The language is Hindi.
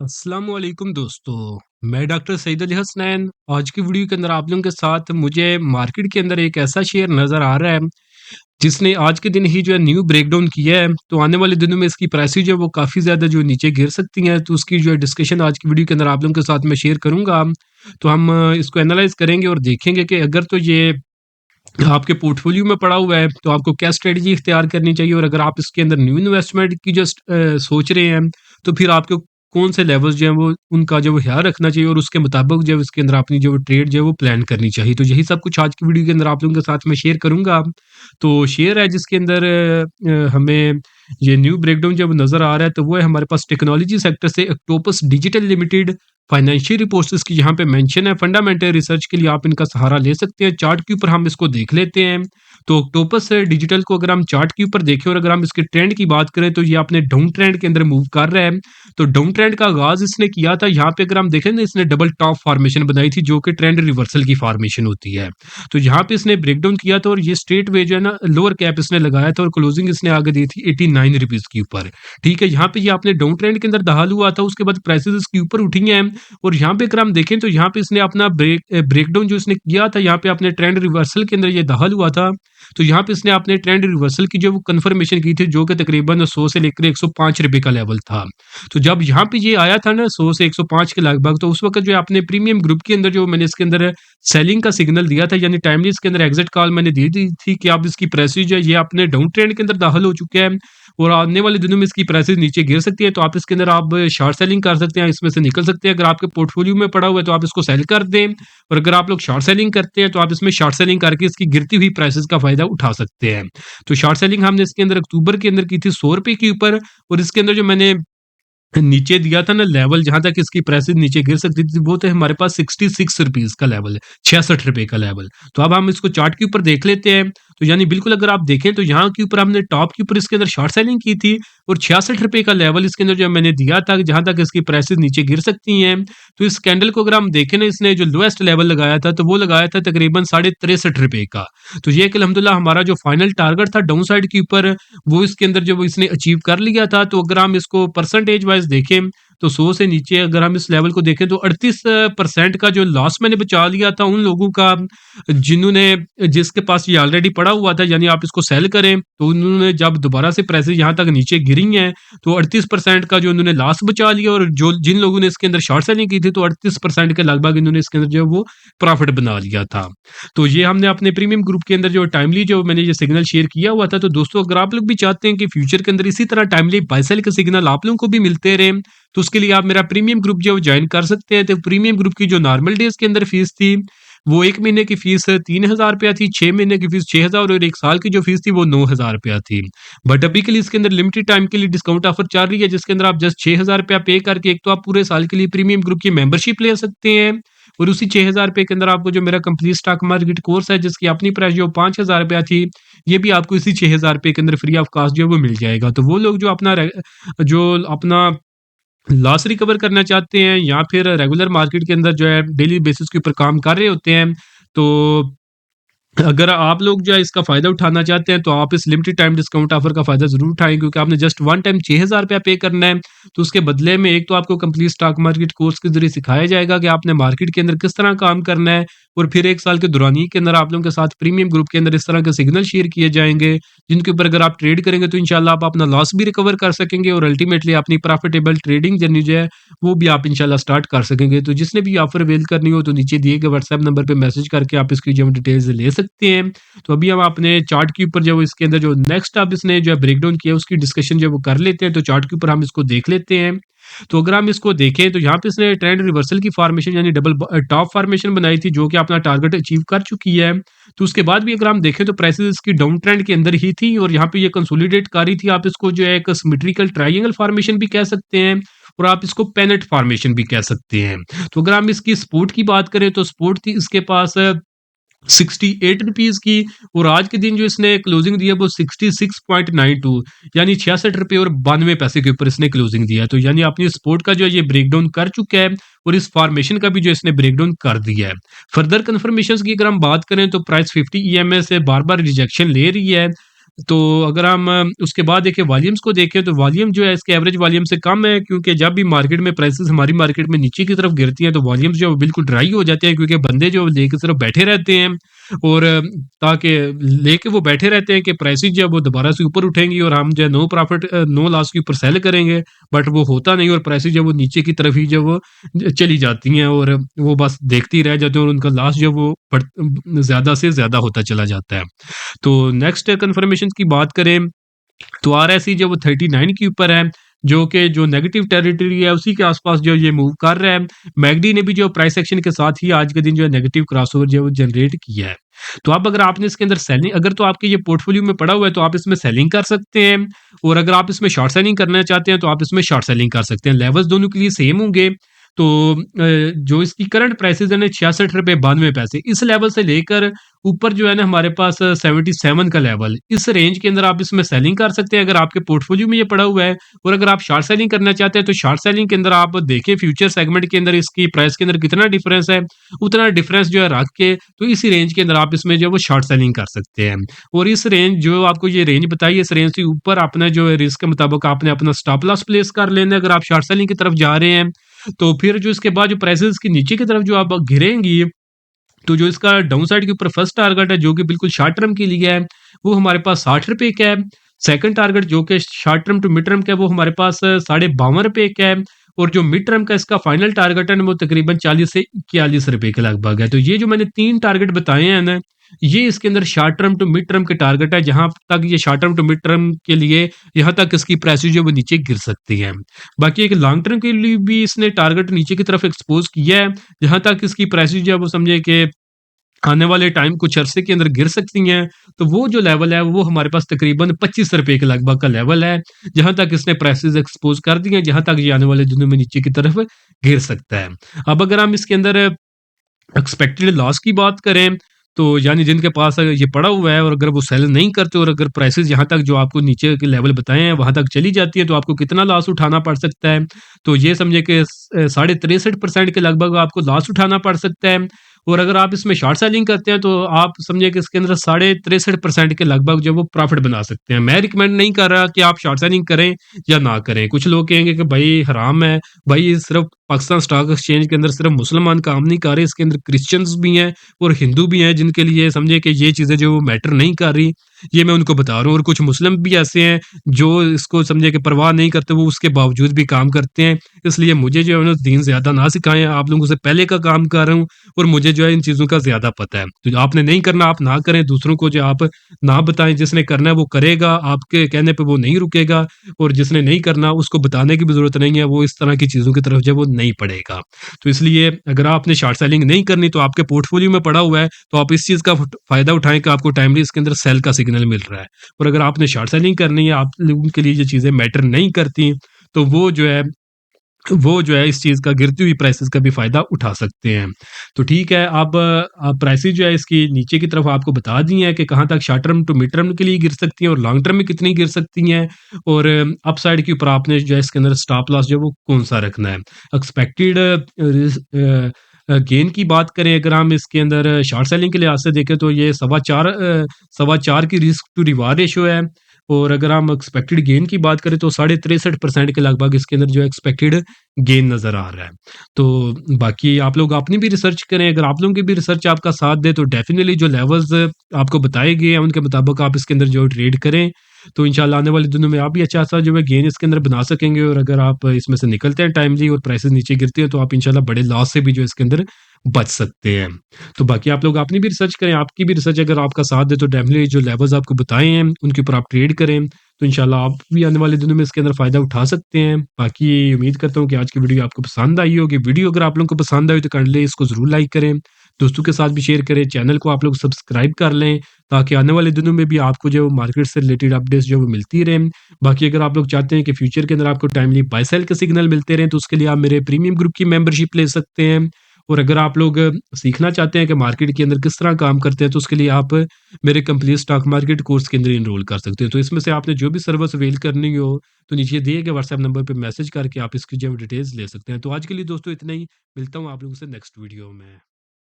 अस्सलाम वालेकुम दोस्तों। मैं डॉक्टर सईद अली हसनैन। आज की वीडियो के अंदर आप लोगों के साथ मुझे मार्केट के अंदर एक ऐसा शेयर नज़र आ रहा है जिसने आज के दिन ही जो है न्यू ब्रेकडाउन किया है। तो आने वाले दिनों में इसकी प्राइसेस जो है वो काफ़ी ज़्यादा जो नीचे गिर सकती हैं। तो उसकी जो है डिस्कशन आज की वीडियो के अंदर आप लोगों के साथ मैं शेयर करूँगा। तो हम इसको एनालाइज़ करेंगे और देखेंगे कि अगर तो ये आपके पोर्टफोलियो में पड़ा हुआ है तो आपको क्या स्ट्रेटजी इख्तियार करनी चाहिए, और अगर आप इसके अंदर न्यू इन्वेस्टमेंट की जो सोच रहे हैं तो फिर आपको कौन से लेवल्स जो हैं वो उनका जो है ख्याल रखना चाहिए, और उसके मुताबिक जो है इसके अंदर अपनी जो ट्रेड जो है वो प्लान करनी चाहिए। तो यही सब कुछ आज की वीडियो के अंदर आप लोगों के साथ मैं शेयर करूंगा। तो शेयर है जिसके अंदर हमें ये न्यू ब्रेकडाउन जब नज़र आ रहा है तो वो है हमारे पास टेक्नोलॉजी सेक्टर से octopus digital limited. Financial reports की यहाँ पे मेंशन है। फंडामेंटल रिसर्च के लिए आप इनका सहारा ले सकते हैं। चार्ट के ऊपर हम इसको देख लेते हैं। तो ऑक्टोपस डिजिटल को अगर हम चार्ट के ऊपर देखें और अगर हम इसके ट्रेंड की बात करें तो ये अपने डाउन ट्रेंड के अंदर मूव कर रहा है। तो डाउन ट्रेंड का आगाज इसने किया था, यहाँ पे अगर हम देखें ना इसने डबल टॉप फॉर्मेशन बनाई थी जो कि ट्रेंड रिवर्सल की फॉर्मेशन होती है। तो यहाँ पे इसने ब्रेकडाउन किया था और ये स्ट्रेट वे जो है ना लोअर कैप इसने लगाया था और क्लोजिंग इसने आगे दी थी 89 रुपीज के ऊपर। ठीक है, यहाँ पे ये आपने डाउन ट्रेंड के अंदर दहाल हुआ था, उसके बाद प्राइसेस इसके ऊपर उठी हैं। और यहाँ पे अगर हम देखें तो यहाँ पे इसने अपना ब्रेकडाउन जो इसने किया था, यहाँ पे अपने ट्रेंड रिवर्सल के अंदर ये दखल हुआ था। तो यहाँ पे इसने अपने ट्रेंड रिवर्सल की जो वो कन्फर्मेशन की थी जो कि तकरीबन 100 से लेकर 105 रुपए का लेवल था। तो जब यहाँ पे ये आया था ना 100 से 105 के लगभग, तो उस वक्त जो है अपने प्रीमियम ग्रुप के अंदर जो मैंने इसके अंदर सेलिंग का सिग्नल दिया था, यानी टाइमली इसके अंदर एग्जिट कॉल मैंने दी दी थी कि अब इसकी प्राइसेस जो है ये अपने डाउन ट्रेंड के अंदर दाखिल हो चुके हैं और आने वाले दिनों में इसकी प्राइसेस नीचे गिर सकती है। तो आप इसके अंदर आप शॉर्ट सेलिंग कर सकते हैं, इसमें से निकल सकते हैं। अगर आपके पोर्टफोलियो में पड़ा हुआ है तो आप इसको सेल कर दें, और अगर आप लोग शॉर्ट सेलिंग करते हैं तो आप इसमें शॉर्ट सेलिंग करके इसकी गिरती हुई प्राइसेस का फायदा उठा सकते हैं। तो शॉर्ट सेलिंग हमने इसके अंदर अक्टूबर के अंदर की थी 100 रुपए के ऊपर, और इसके अंदर जो मैंने नीचे दिया था ना लेवल जहां तक इसकी प्राइसेस नीचे गिर सकती थी, वो तो हमारे पास 66 रुपीज का लेवल है, 66 रुपए का लेवल। तो अब हम इसको चार्ट के ऊपर देख लेते हैं। तो यानी बिल्कुल अगर आप देखें तो यहाँ के ऊपर हमने टॉप के ऊपर इसके अंदर शॉर्ट सेलिंग की थी और 66 रुपए का लेवल इसके अंदर जो मैंने दिया था जहां तक इसकी प्राइसेस नीचे गिर सकती हैं। तो इस कैंडल को अगर हम देखें ना, इसने जो लोएस्ट लेवल लगाया था तो वो लगाया था तकरीबन 63.5 रुपए का। तो ये कि अल्हम्दुलिल्लाह हमारा जो फाइनल टारगेट था डाउन साइड के ऊपर, वो इसके अंदर जो वो इसने अचीव कर लिया था। तो अगर हम इसको परसेंटेज वाइज देखें तो 100 से नीचे अगर हम इस लेवल को देखें तो 38% का जो लॉस मैंने बचा लिया था उन लोगों का जिसके पास ये ऑलरेडी पड़ा हुआ था। यानी आप इसको सेल करें तो उन्होंने जब दोबारा से प्राइसेस यहाँ तक नीचे गिरी हैं तो 38% का जो उन्होंने लॉस बचा लिया, और जो जिन लोगों ने इसके अंदर शॉर्ट सेलिंग की थी तो 38% के लगभग इन्होंने इसके अंदर जो है वो प्रॉफिट बना लिया था। तो ये हमने अपने प्रीमियम ग्रुप के अंदर जो टाइमली जो मैंने ये सिग्नल शेयर किया हुआ था। तो दोस्तों अगर आप लोग भी चाहते हैं कि फ्यूचर के अंदर इसी तरह टाइमली बाय सेल के सिग्नल आप लोगों को भी मिलते रहे, तो उसके लिए आप मेरा प्रीमियम ग्रुप जो ज्वाइन कर सकते हैं। तो प्रीमियम ग्रुप की जो नॉर्मल डेज के अंदर फीस थी वो 1 महीने की फीस 3000 रुपया थी, 6 महीने की फीस 6000 और 1 साल की जो फीस थी वो 9000 रुपया थी। बट अभी के लिए इसके अंदर लिमिटेड टाइम के लिए डिस्काउंट ऑफर चल रही है जिसके अंदर आप जस्ट 6000 रुपया पे करके एक तो आप पूरे साल के लिए प्रीमियम ग्रुप की मेंबरशिप ले सकते हैं, और उसी 6000 रुपये के अंदर आपको जो मेरा कंप्लीट स्टॉक मार्केट कोर्स है जिसकी अपनी प्राइस जो 5000 रुपया थी, ये भी आपको इसी 6000 रुपये के अंदर फ्री ऑफ कॉस्ट जो है वो मिल जाएगा। तो वो लोग जो अपना लॉस रिकवर करना चाहते हैं या फिर रेगुलर मार्केट के अंदर जो है डेली बेसिस के ऊपर काम कर रहे होते हैं, तो अगर आप लोग जो है इसका फ़ायदा उठाना चाहते हैं तो आप इस लिमिटेड टाइम डिस्काउंट ऑफर का फ़ायदा ज़रूर उठाएँ, क्योंकि आपने जस्ट वन टाइम 6000 रुपया पे करना है। तो उसके बदले में एक तो आपको कंप्लीट स्टॉक मार्केट कोर्स के ज़रिए सिखाया जाएगा कि आपने मार्केट के अंदर किस तरह काम करना है, और फिर 1 साल के दौरानिए के अंदर आप लोगों के साथ प्रीमियम ग्रुप के अंदर इस तरह के सिग्नल शेयर किए जाएँगे, जिनके ऊपर अगर आप ट्रेड करेंगे तो इंशाल्लाह आप अपना लॉस भी रिकवर कर सकेंगे और अल्टीमेटली अपनी प्रॉफिटेबल ट्रेडिंग जर्नी जो है वो भी आप इंशाल्लाह स्टार्ट कर सकेंगे। तो जिसने भी ऑफर अवेल करनी हो तो नीचे दिए गए व्हाट्सएप नंबर पे मैसेज करके आप इसकी जो डिटेल्स ले सकते हैं। तो अभी हम अपने चार्ट के ऊपर जो इसके अंदर जो नेक्स्ट अब इसने जो है ब्रेकडाउन किया उसकी डिस्कशन जो वो कर लेते हैं। तो चार्ट के ऊपर हम इसको देख लेते हैं। तो अगर हम इसको देखें तो यहाँ पे इसने ट्रेंड रिवर्सल की फॉर्मेशन यानी डबल टॉप फॉर्मेशन बनाई थी जो कि अपना टारगेट अचीव कर चुकी है। तो उसके बाद भी अगर हम देखें तो प्राइसेस इसकी डाउन ट्रेंड के अंदर ही थी और यहाँ पे ये कंसोलिडेट कर रही थी। आप इसको जो है एक सिमेट्रिकल ट्रायंगल फॉर्मेशन भी कह सकते हैं और आप इसको पेनेट फॉर्मेशन भी कह सकते हैं। तो अगर हम इसकी सपोर्ट की बात करें तो सपोर्ट थी इसके पास 68 रुपीज की, और आज के दिन जो इसने क्लोजिंग दिया वो 66.92 यानी 66 रुपये और 92 पैसे के ऊपर इसने क्लोजिंग दिया है। तो यानी अपनी सपोर्ट का जो है ये ब्रेकडाउन कर चुका है और इस फॉर्मेशन का भी जो इसने ब्रेकडाउन कर दिया है। फर्दर कंफर्मेशन की अगर हम बात करें तो प्राइस 50 EMA से बार बार रिजेक्शन ले रही है। तो अगर हम उसके बाद देखें वॉल्यूम्स को देखें तो वॉल्यूम जो है इसके एवरेज वॉल्यूम से कम है, क्योंकि जब भी मार्केट में प्राइसेस हमारी मार्केट में नीचे की तरफ गिरती हैं तो वॉल्यूम्स जो है वो बिल्कुल ड्राई हो जाते हैं, क्योंकि बंदे जो लेके सिर्फ बैठे रहते हैं और ताकि लेके वो बैठे रहते हैं कि प्राइसेस जो है वो दोबारा से ऊपर उठेंगी और हम जो है नो प्रॉफिट नो लॉस के ऊपर सेल करेंगे। बट वो होता नहीं और प्राइसेस जो है वो नीचे की तरफ ही जो वो चली जाती हैं और वो बस देखती रह जाते हैं और उनका लॉस जो है वो ज़्यादा से ज़्यादा होता चला जाता है। तो नेक्स्ट कंफर्मेशन की बात करें तो आरएसई जो वो 39 के ऊपर है, जो कि जो नेगेटिव टेरिटरी है उसी के आसपास जो ये मूव कर रहा है। मैकडी ने भी जो प्राइस एक्शन के साथ ही आज के दिन जो है नेगेटिव क्रॉसओवर जो है वो जनरेट किया है। तो अब अगर आपने इसके अंदर सेलिंग अगर तो आपके ये पोर्टफोलियो में पड़ा हुआ है तो आप इसमें सेलिंग कर सकते हैं, और अगर आप इसमें शॉर्ट सेलिंग करना चाहते हैं तो आप इसमें शॉर्ट सेलिंग कर सकते हैं। लेवल्स दोनों के लिए सेम होंगे। तो जो इसकी करंट प्राइसेस है ना 66 रुपए 92 पैसे, इस लेवल से लेकर ऊपर जो है ना हमारे पास 77 का लेवल, इस रेंज के अंदर आप इसमें सेलिंग कर सकते हैं अगर आपके पोर्टफोलियो में ये पड़ा हुआ है। और अगर आप शॉर्ट सेलिंग करना चाहते हैं तो शॉर्ट सेलिंग के अंदर आप देखें फ्यूचर सेगमेंट के अंदर इसकी प्राइस के अंदर कितना डिफरेंस है, उतना डिफरेंस जो है रख के तो इसी रेंज के अंदर आप इसमें जो है वो शॉर्ट सेलिंग कर सकते हैं। और इस रेंज जो आपको ये रेंज बताई, इस रेंज से ऊपर अपना जो है रिस्क के मुताबिक आपने अपना स्टॉप लॉस प्लेस कर लेना है अगर आप शॉर्ट सेलिंग की तरफ जा रहे हैं। तो फिर जो इसके बाद जो प्राइसेस की नीचे की तरफ जो आप गिरेंगी, तो जो इसका डाउन साइड के ऊपर फर्स्ट टारगेट है जो कि बिल्कुल शॉर्ट टर्म के लिए है, वो हमारे पास 60 रुपए का है। सेकंड टारगेट जो कि short term to mid term का है वो हमारे पास 52.5 रुपए का है। और जो मिड टर्म का इसका फाइनल टारगेट है ना वो तकरीबन 40 से 41 रुपए के लगभग है। तो ये जो मैंने 3 टारगेट बताए हैं ना, ये इसके अंदर short term to mid term के टारगेट है, जहां तक ये short term to mid term के लिए यहाँ तक इसकी प्राइसेस जो है वो नीचे गिर सकती है। बाकी एक लॉन्ग टर्म के लिए भी इसने टारगेट नीचे की तरफ एक्सपोज किया है, जहां तक इसकी प्राइसेस जो है वो समझे कि आने वाले टाइम कुछ अरसे के अंदर गिर सकती हैं। तो वो जो लेवल है वो हमारे पास तकरीबन 25 रुपए के लगभग का लेवल है, जहां तक इसने प्राइसेस एक्सपोज कर दी हैं, जहां तक ये आने वाले दिनों में नीचे की तरफ गिर सकता है। अब अगर हम इसके अंदर एक्सपेक्टेड लॉस की बात करें, तो यानी जिनके पास अगर ये पड़ा हुआ है और अगर वो सेल नहीं करते और अगर प्राइसेस यहाँ तक जो आपको नीचे के लेवल बताए हैं वहाँ तक चली जाती है तो आपको कितना लॉस उठाना पड़ सकता है। तो ये समझे कि 63.5% के लगभग आपको लॉस उठाना पड़ सकता है। और अगर आप इसमें शॉर्ट सेलिंग करते हैं तो आप समझिए कि इसके अंदर 63.5% के लगभग जो वो प्रॉफिट बना सकते हैं। मैं रिकमेंड नहीं कर रहा कि आप शॉर्ट सेलिंग करें या ना करें। कुछ लोग कहेंगे कि भाई हराम है, भाई सिर्फ पाकिस्तान स्टॉक एक्सचेंज के अंदर सिर्फ मुसलमान काम नहीं कर रहे, इसके अंदर क्रिश्चियंस भी हैं और हिंदू भी हैं जिनके लिए समझे कि ये चीज़ें जो मैटर नहीं कर रही, ये मैं उनको बता रहा हूँ। और कुछ मुस्लिम भी ऐसे हैं जो इसको समझे कि परवाह नहीं करते, वो उसके बावजूद भी काम करते हैं। इसलिए मुझे जो है ना दीन ज़्यादा ना सिखाएं, आप लोगों से पहले का काम कर रहा हूँ और मुझे जो है इन चीज़ों का ज़्यादा पता है। तो जो आपने नहीं करना आप ना करें, दूसरों को जो आप ना बताएं, जिसने करना है वो करेगा, आपके कहने पे वो नहीं रुकेगा। और जिसने नहीं करना उसको बताने की भी ज़रूरत नहीं है, वो इस तरह की चीज़ों की तरफ जो है वो नहीं पड़ेगा। तो इसलिए अगर आपने शॉर्ट सेलिंग नहीं करनी तो आपके पोर्टफोलियो में पड़ा हुआ है तो आप इस चीज़ का फ़ायदा उठाएँ कि आपको टाइमली इसके अंदर सेल का सिग्नल मिल रहा है। और अगर आपने शॉर्ट सेलिंग करनी है, आप लोगों के लिए ये चीज़ें मैटर नहीं करती, तो वो जो है इस चीज़ का गिरती हुई प्राइसेस का भी फ़ायदा उठा सकते हैं। तो ठीक है, अब प्राइसेस जो है इसकी नीचे की तरफ आपको बता दी हैं कि कहाँ तक short term to mid term के लिए गिर सकती हैं और लॉन्ग टर्म में कितनी गिर सकती हैं। और अपसाइड के ऊपर आपने जो है इसके अंदर स्टॉप लॉस जो है वो कौन-सा रखना है। एक्सपेक्टेड गेन की बात करें अगर हम इसके अंदर शॉर्ट सेलिंग के लिहाज से देखें तो ये सवा 4 की रिस्क टू रिवार्ड रेशियो है। और अगर हम एक्सपेक्टेड गेन की बात करें तो 63.5% के लगभग इसके अंदर जो है एक्सपेक्टेड गेन नज़र आ रहा है। तो बाकी आप लोग अपनी भी रिसर्च करें, अगर आप लोगों की भी रिसर्च आपका साथ दे तो डेफ़िनिटली जो लेवल्स आपको बताए गए हैं उनके मुताबिक आप इसके अंदर जो ट्रेड करें, तो इंशाल्लाह आने वाले दिनों में आप भी अच्छा-सा जो है गेन इसके अंदर बना सकेंगे। और अगर आप इसमें से निकलते हैं टाइमली और प्राइसेस नीचे गिरती हैं तो आप इंशाल्लाह बड़े लॉस से भी जो है इसके अंदर बच सकते हैं। तो बाकी आप लोग अपनी भी रिसर्च करें, आपकी भी रिसर्च अगर आपका साथ दे तो डेफ़िनिटली जो लेवल्स आपको बताए हैं उनके ऊपर आप ट्रेड करें, तो इंशाल्लाह आप भी आने वाले दिनों में इसके अंदर फ़ायदा उठा सकते हैं। बाकी उम्मीद करता हूँ कि आज की वीडियो आपको पसंद आई होगी। वीडियो अगर आप लोगों को पसंद आई तो काइंडली इसको ज़रूर लाइक करें, दोस्तों के साथ भी शेयर करें, चैनल को आप लोग सब्सक्राइब कर लें ताकि आने वाले दिनों में भी आपको जो मार्केट से रिलेटेड अपडेट्स जो है वो मिलती रहें। बाकी अगर आप लोग चाहते हैं कि फ्यूचर के अंदर आपको टाइमली बाय सेल के सिग्नल मिलते रहें तो उसके लिए आप मेरे प्रीमियम ग्रुप की मेंबरशिप ले सकते हैं। और अगर आप लोग सीखना चाहते हैं कि मार्केट के अंदर किस तरह काम करते हैं तो उसके लिए आप मेरे कंप्लीट स्टॉक मार्केट कोर्स के अंदर इनरोल कर सकते हैं। तो इसमें से आपने जो भी सर्विस अवेल करनी हो तो नीचे दिए गए व्हाट्सएप नंबर पे मैसेज करके आप इसकी जो डिटेल्स ले सकते हैं। तो आज के लिए दोस्तों इतना ही, मिलता हूँ आप लोगों से नेक्स्ट वीडियो में।